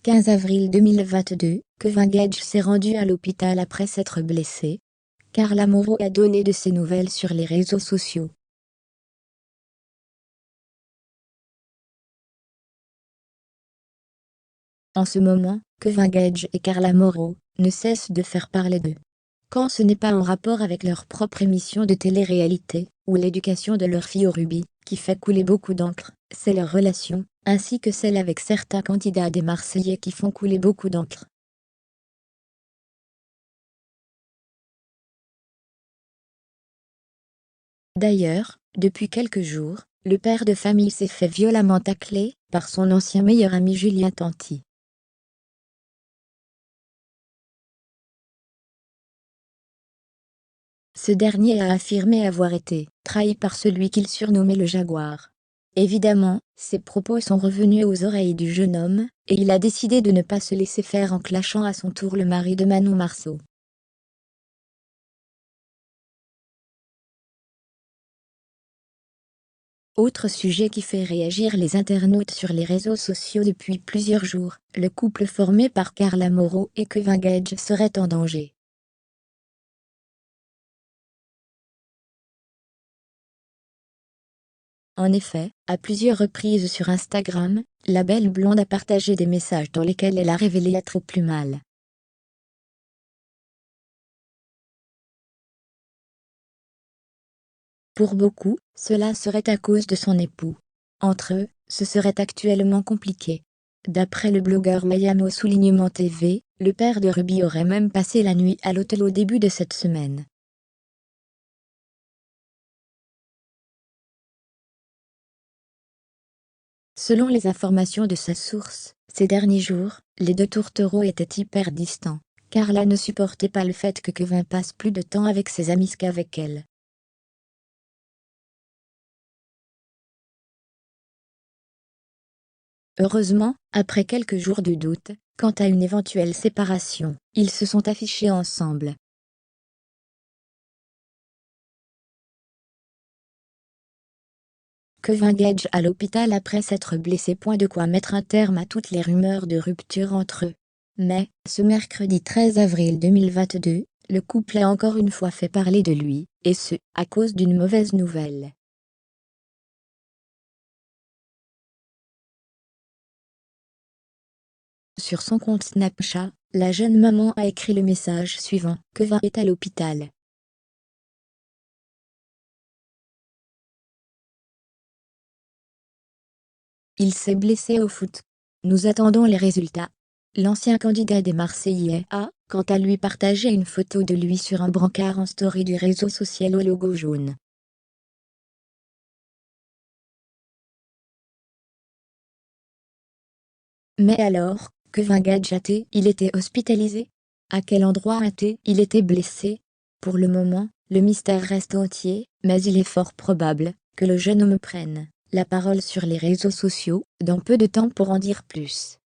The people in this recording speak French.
15 avril 2022, Kevin Gage s'est rendu à l'hôpital après s'être blessé. Carla Moreau a donné de ses nouvelles sur les réseaux sociaux. En ce moment, Kevin Gage et Carla Moreau ne cessent de faire parler d'eux. Quand ce n'est pas en rapport avec leur propre émission de télé-réalité, ou l'éducation de leur fille au rugby, qui fait couler beaucoup d'encre, c'est leur relation, ainsi que celle avec certains candidats des Marseillais qui font couler beaucoup d'encre. D'ailleurs, depuis quelques jours, le père de famille s'est fait violemment tacler par son ancien meilleur ami Julien Tanti. Ce dernier a affirmé avoir été trahi par celui qu'il surnommait le Jaguar. Évidemment, ces propos sont revenus aux oreilles du jeune homme, et il a décidé de ne pas se laisser faire en clashant à son tour le mari de Manon Marceau. Autre sujet qui fait réagir les internautes sur les réseaux sociaux depuis plusieurs jours, le couple formé par Carla Moreau et Kevin Gage serait en danger. En effet, à plusieurs reprises sur Instagram, la belle blonde a partagé des messages dans lesquels elle a révélé être au plus mal. Pour beaucoup, cela serait à cause de son époux. Entre eux, ce serait actuellement compliqué. D'après le blogueur Mayamo Soulignement TV, le père de Ruby aurait même passé la nuit à l'hôtel au début de cette semaine. Selon les informations de sa source, ces derniers jours, les deux tourtereaux étaient hyper distants. Carla ne supportait pas le fait que Kevin passe plus de temps avec ses amis qu'avec elle. Heureusement, après quelques jours de doute, quant à une éventuelle séparation, ils se sont affichés ensemble. Kevin Gage à l'hôpital après s'être blessé. Point de quoi mettre un terme à toutes les rumeurs de rupture entre eux. Mais, ce mercredi 13 avril 2022, le couple a encore une fois fait parler de lui, et ce, à cause d'une mauvaise nouvelle. Sur son compte Snapchat, la jeune maman a écrit le message suivant: Kevin est à l'hôpital. Il s'est blessé au foot. Nous attendons les résultats. L'ancien candidat des Marseillais a, quant à lui, partagé une photo de lui sur un brancard en story du réseau social au logo jaune. Mais alors, Kevin Gage a-t-il été hospitalisé? À quel endroit a-t-il été blessé? Pour le moment, le mystère reste entier, mais il est fort probable que le jeune homme prenne la parole sur les réseaux sociaux dans peu de temps pour en dire plus.